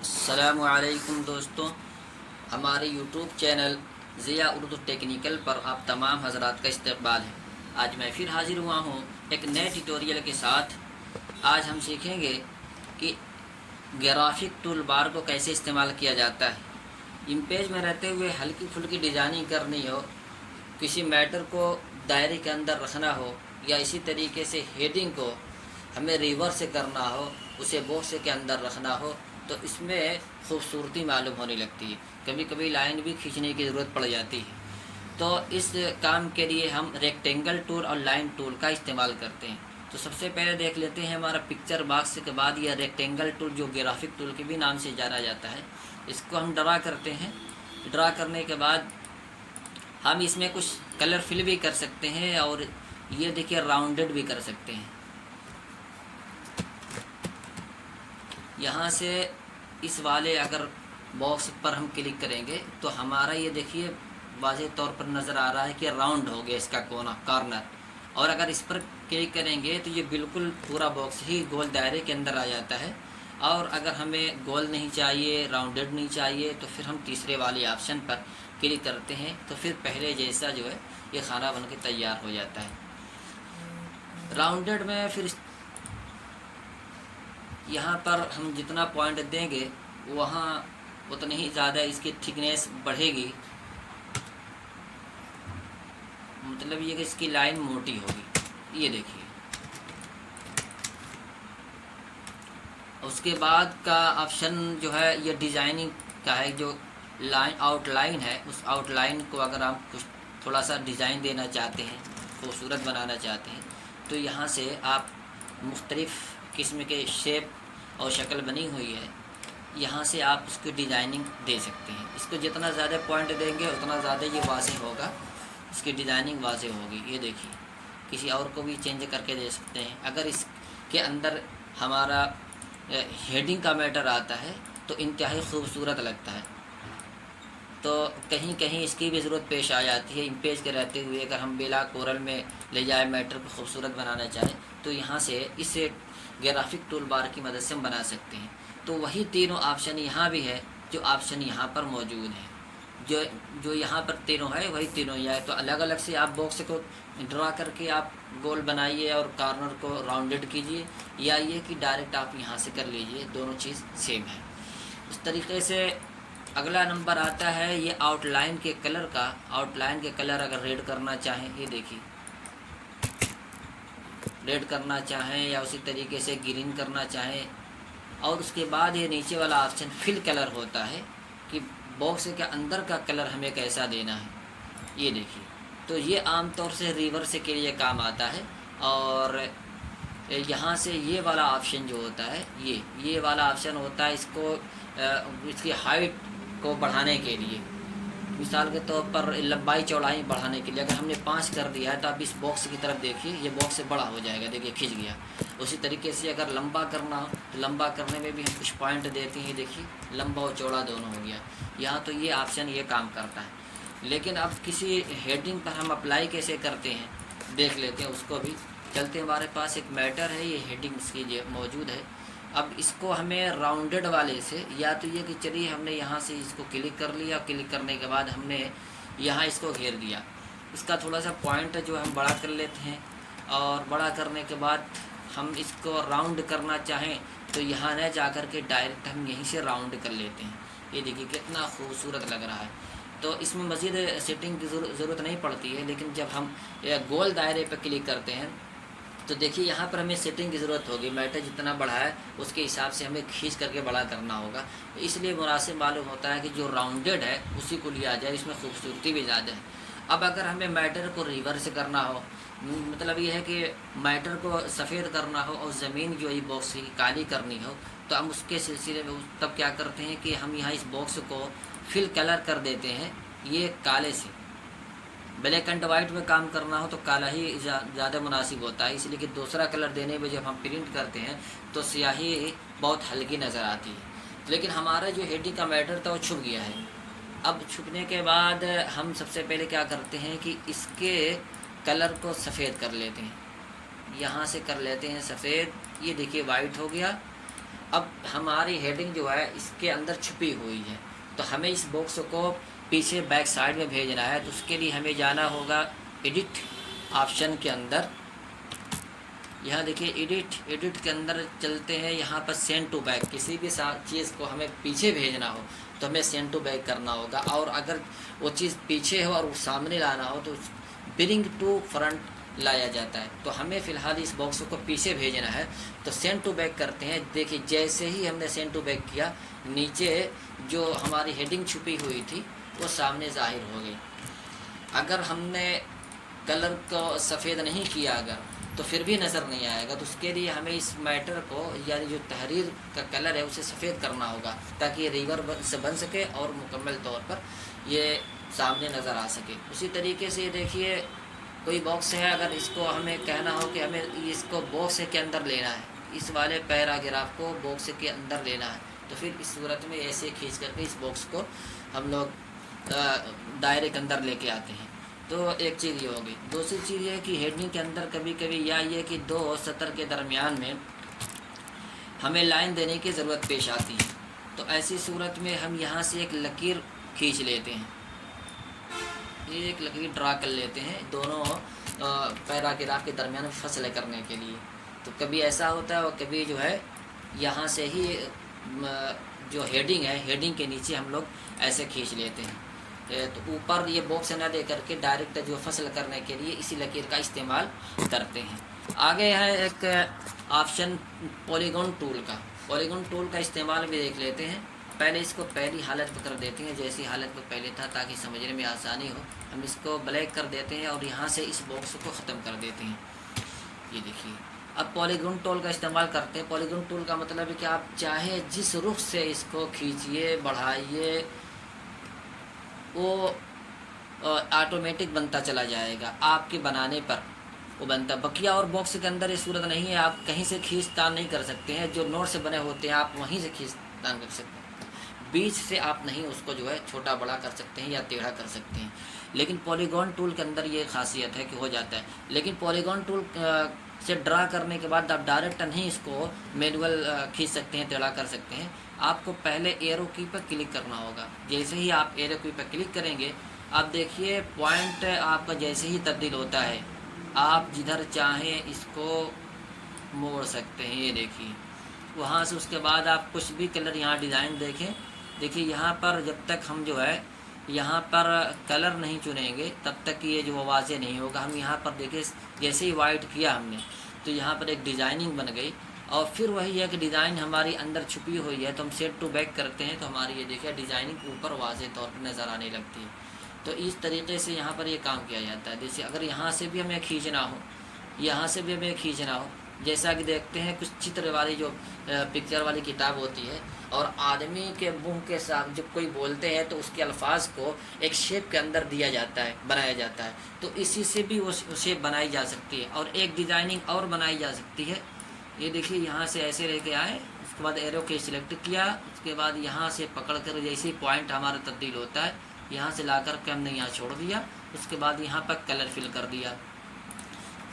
अस्सलामुअलैकुम दोस्तों, हमारे YouTube channel Zia Urdu technical पर आप तमाम हज़रात का इस्तकबाल है। आज मैं फिर हाज़िर हुआ हूँ एक नए ट्यूटोरियल के साथ। आज हम सीखेंगे कि ग्राफिक टूल बार को कैसे इस्तेमाल किया जाता है। इमेज में रहते हुए हल्की फुल्की डिज़ाइनिंग करनी हो, किसी मैटर को दायरे के अंदर रखना हो, या इसी तरीके से हेडिंग को हमें रिवर्स से करना हो, उसे बॉक्स के अंदर रखना हो, तो इसमें खूबसूरती मालूम होने लगती है। कभी कभी लाइन भी खींचने की ज़रूरत पड़ जाती है। तो इस काम के लिए हम रेक्टेंगल टूल और लाइन टूल का इस्तेमाल करते हैं। तो सबसे पहले देख लेते हैं हमारा पिक्चर बॉक्स के बाद यह रेक्टेंगल टूल, जो ग्राफिक टूल के भी नाम से जाना जाता है, इसको हम ड्रा करते हैं। ड्रा करने के बाद हम इसमें कुछ कलर फिल भी कर सकते हैं, और ये देखिए राउंडेड भी कर सकते हैं। यहाँ से इस वाले अगर बॉक्स पर हम क्लिक करेंगे तो हमारा ये देखिए वाज़ेह तौर पर नज़र आ रहा है कि राउंड हो गया इसका कॉर्नर। और अगर इस पर क्लिक करेंगे तो ये बिल्कुल पूरा बॉक्स ही गोल दायरे के अंदर आ जाता है। और अगर हमें गोल नहीं चाहिए, राउंडेड नहीं चाहिए, तो फिर हम तीसरे वाले ऑप्शन पर क्लिक करते हैं, तो फिर पहले जैसा जो है ये खाना बन के तैयार हो जाता है। राउंडेड में फिर यहाँ पर हम जितना पॉइंट देंगे वहाँ उतनी ही ज़्यादा इसकी थिकनेस बढ़ेगी, मतलब ये कि इसकी लाइन मोटी होगी। ये देखिए, उसके बाद का ऑप्शन जो है ये डिज़ाइनिंग का है। जो आउटलाइन है, उस आउटलाइन को अगर आप कुछ थोड़ा सा डिज़ाइन देना चाहते हैं, खूबसूरत बनाना चाहते हैं, तो यहाँ से आप मुख्तलिफ़ किस्म के शेप और शक्ल बनी हुई है, यहाँ से आप उसकी डिज़ाइनिंग दे सकते हैं। इसको जितना ज़्यादा पॉइंट देंगे उतना ज़्यादा ये वाज़ेह होगा, इसकी डिज़ाइनिंग वाज़ेह होगी। ये देखिए, किसी और को भी चेंज करके दे सकते हैं। अगर इसके अंदर हमारा हेडिंग का मैटर आता है तो इंतहाई खूबसूरत लगता है। तो कहीं कहीं इसकी भी ज़रूरत पेश आ जाती है। इमेज के रहते हुए अगर हम बेला कोरल में ले जाए, मैटर को खूबसूरत बनाना चाहें, तो यहाँ से इसे ग्राफिक टूल बार की मदद से हम बना सकते हैं। तो वही तीनों ऑप्शन यहाँ भी है जो ऑप्शन यहाँ पर मौजूद है। जो जो यहाँ पर तीनों है वही तीनों ही है। तो अलग अलग से आप बॉक्स को ड्रा करके आप गोल बनाइए और कॉर्नर को राउंडेड कीजिए, या ये कि डायरेक्ट आप यहाँ से कर लीजिए, दोनों चीज़ सेम है। इस तरीके से अगला नंबर आता है ये आउटलाइन के कलर का। आउटलाइन के कलर अगर रेड करना चाहें, ये देखिए रेड करना चाहें, या उसी तरीके से ग्रीन करना चाहें, और उसके बाद ये नीचे वाला ऑप्शन फिल कलर होता है कि बॉक्स के अंदर का कलर हमें कैसा देना है। ये देखिए, तो ये आमतौर से रिवर्स के लिए काम आता है। और यहाँ से ये वाला ऑप्शन जो होता है, ये वाला ऑप्शन होता है इसकी हाइट को बढ़ाने के लिए। मिसाल के तौर पर लंबाई चौड़ाई बढ़ाने के लिए अगर हमने 5 कर दिया है, तो आप इस बॉक्स की तरफ देखिए, ये बॉक्स बड़ा हो जाएगा, देखिए खिंच गया। उसी तरीके से अगर लंबा करना हो तो लंबा करने में भी हम कुछ पॉइंट देते हैं, देखिए लंबा और चौड़ा दोनों हो गया। यहाँ तो ये ऑप्शन ये काम करता है। लेकिन अब किसी हेडिंग पर हम अप्लाई कैसे करते हैं देख लेते हैं, उसको भी चलते। हमारे पास एक मैटर है, ये हेडिंग इसकी मौजूद है। अब इसको हमें राउंडेड वाले से, या तो ये कि चलिए हमने यहाँ से इसको क्लिक कर लिया, क्लिक करने के बाद हमने यहाँ इसको घेर दिया, इसका थोड़ा सा पॉइंट जो हम बड़ा कर लेते हैं, और बड़ा करने के बाद हम इसको राउंड करना चाहें तो यहाँ न जा कर के डायरेक्ट हम यहीं से राउंड कर लेते हैं। ये देखिए कितना खूबसूरत लग रहा है। तो इसमें मज़ीद सेटिंग की ज़रूरत नहीं पड़ती है। लेकिन जब हम गोल दायरे पर क्लिक करते हैं तो देखिए यहाँ पर हमें सेटिंग की ज़रूरत होगी। मैटर जितना बड़ा है उसके हिसाब से हमें खींच करके बड़ा करना होगा। इसलिए मुनासिब मालूम होता है कि जो राउंडेड है उसी को लिया जाए, इसमें खूबसूरती भी ज़्यादा है। अब अगर हमें मैटर को रिवर्स करना हो, मतलब ये है कि मैटर को सफ़ेद करना हो और ज़मीन जो है बॉक्स की काली करनी हो, तो हम उसके सिलसिले में तब क्या करते हैं कि हम यहाँ इस बॉक्स को फिल कलर कर देते हैं ये काले से। ब्लैक एंड वाइट में काम करना हो तो काला ही ज़्यादा मुनासिब होता है, इसलिए कि दूसरा कलर देने में जब हम प्रिंट करते हैं तो स्याही बहुत हल्की नज़र आती है। लेकिन हमारा जो हेडिंग का मैटर था वो छुप गया है। अब छुपने के बाद हम सबसे पहले क्या करते हैं कि इसके कलर को सफ़ेद कर लेते हैं, यहाँ से कर लेते हैं सफ़ेद। ये देखिए वाइट हो गया, अब हमारी हेडिंग जो है इसके अंदर छुपी हुई है, तो हमें इस बॉक्स को पीछे बैक साइड में भेजना है। तो उसके लिए हमें जाना होगा एडिट ऑप्शन के अंदर। यहाँ देखिए एडिट के अंदर चलते हैं। यहाँ पर सेंड टू बैक, किसी भी चीज़ को हमें पीछे भेजना हो तो हमें सेंड टू बैक करना होगा। और अगर वो चीज़ पीछे हो और वो सामने लाना हो तो ब्रिंग टू फ्रंट लाया जाता है। तो हमें फ़िलहाल इस बॉक्स को पीछे भेजना है, तो सेंड टू बैक करते हैं। देखिए जैसे ही हमने सेंड टू बैक किया, नीचे जो हमारी हेडिंग छुपी हुई थी वो सामने ज़ाहिर हो गई। अगर हमने कलर को सफ़ेद नहीं किया अगर, तो फिर भी नज़र नहीं आएगा। तो उसके लिए हमें इस मैटर को, यानी जो तहरीर का कलर है, उसे सफ़ेद करना होगा ताकि ये रिवर से बन सके और मुकम्मल तौर पर ये सामने नज़र आ सके। उसी तरीके से देखिए कोई बॉक्स है, अगर इसको हमें कहना हो कि हमें इसको बॉक्स के अंदर लेना है, इस वाले पैराग्राफ को बॉक्स के अंदर लेना है, तो फिर इस सूरत में ऐसे खींच करके इस बॉक्स को हम लोग दायरे के अंदर लेके आते हैं। तो एक चीज़ ये होगी। दूसरी चीज़ ये है कि हेडिंग के अंदर कभी कभी या ये कि दो सतर के दरमियान में हमें लाइन देने की ज़रूरत पेश आती है। तो ऐसी सूरत में हम यहाँ से एक लकीर खींच लेते हैं, एक लकीर ड्रा कर लेते हैं दोनों पैराग्राफ के दरमियान फसल करने के लिए। तो कभी ऐसा होता है और कभी जो है यहाँ से ही जो हेडिंग है, हेडिंग के नीचे हम लोग ऐसे खींच लेते हैं। तो ऊपर ये बॉक्स न दे करके डायरेक्ट जो फसल करने के लिए इसी लकीर का इस्तेमाल करते हैं। आगे है एक ऑप्शन पॉलीगॉन टूल का। पॉलीगॉन टूल का इस्तेमाल भी देख लेते हैं। पहले इसको पहली हालत पर कर देते हैं, जैसी हालत पर पहले था, ताकि समझने में आसानी हो। हम इसको ब्लैक कर देते हैं और यहाँ से इस बॉक्स को ख़त्म कर देते हैं। ये देखिए अब पॉलीगॉन टूल का इस्तेमाल करते हैं। पॉलीगॉन टूल का मतलब है कि आप चाहे जिस रुख से इसको खींचिए, बढ़ाइए, वो ऑटोमेटिक बनता चला जाएगा। आपके बनाने पर वो बनता। बकिया और बॉक्स के अंदर ये सूरत नहीं है, आप कहीं से खींचतान नहीं कर सकते हैं। जो नोट से बने होते हैं आप वहीं से खींचतान कर सकते हैं, बीच से आप नहीं उसको जो है छोटा बड़ा कर सकते हैं या टेढ़ा कर सकते हैं। लेकिन पॉलीगॉन टूल के अंदर ये खासियत है कि हो जाता है। लेकिन पॉलीगॉन टूल से ड्रा करने के बाद आप डायरेक्ट नहीं इसको मैनुअल खींच सकते हैं, टेढ़ा कर सकते हैं। आपको पहले एरो की पर क्लिक करना होगा। जैसे ही आप एरो की पर क्लिक करेंगे, आप देखिए पॉइंट आपका जैसे ही तब्दील होता है, आप जिधर चाहें इसको मोड़ सकते हैं। ये देखिए वहाँ से उसके बाद आप कुछ भी कलर यहाँ डिज़ाइन देखें। देखिए यहाँ पर जब तक हम जो है यहाँ पर कलर नहीं चुनेंगे तब तक ये जो वाज़े नहीं होगा। हम यहाँ पर देखिए जैसे ही वाइट किया हमने तो यहाँ पर एक डिज़ाइनिंग बन गई। और फिर वही है कि डिज़ाइन हमारी अंदर छुपी हुई है, तो हम सेट टू बैक करते हैं तो हमारी ये देखिए डिज़ाइनिंग ऊपर वाज़े तौर पर नज़र आने लगती है। तो इस तरीके से यहाँ पर ये काम किया जाता है। जैसे अगर यहाँ से भी हमें खींचना हो, यहाँ से भी हमें खींचना हो, जैसा कि देखते हैं कुछ चित्र वाली जो पिक्चर वाली किताब होती है और आदमी के मुंह के साथ जब कोई बोलते हैं तो उसके अल्फाज को एक शेप के अंदर दिया जाता है, बनाया जाता है। तो इसी से भी वो शेप बनाई जा सकती है और एक डिज़ाइनिंग और बनाई जा सकती है। ये देखिए यहाँ से ऐसे लेके आए, उसके बाद एरो के सिलेक्ट किया, उसके बाद यहाँ से पकड़ कर जैसे पॉइंट हमारा तब्दील होता है यहाँ से ला कर के हमने यहाँ छोड़ दिया। उसके बाद यहाँ पर कलर फिल कर दिया,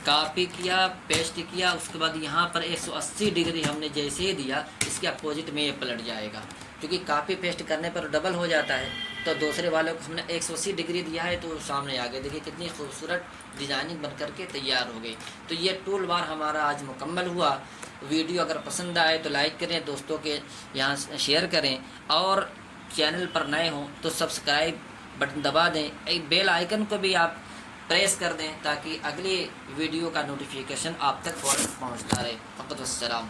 कॉपी किया, पेस्ट किया। उसके बाद यहाँ पर 180 डिग्री हमने जैसे ही दिया इसके अपोजिट में ये पलट जाएगा, क्योंकि कॉपी पेस्ट करने पर डबल हो जाता है। तो दूसरे वाले को हमने 180 डिग्री दिया है तो सामने आ गए। देखिए कितनी खूबसूरत डिज़ाइनिंग बन करके तैयार हो गई। तो ये टूल बार हमारा आज मुकम्मल हुआ। वीडियो अगर पसंद आए तो लाइक करें, दोस्तों के यहाँ शेयर करें, और चैनल पर नए हों तो सब्सक्राइब बटन दबा दें। एक बेल आइकन को भी आप प्रेस कर दें ताकि अगली वीडियो का नोटिफिकेशन आप तक फ़ौरन पहुँचता रहे। फ़कत वस्सलाम।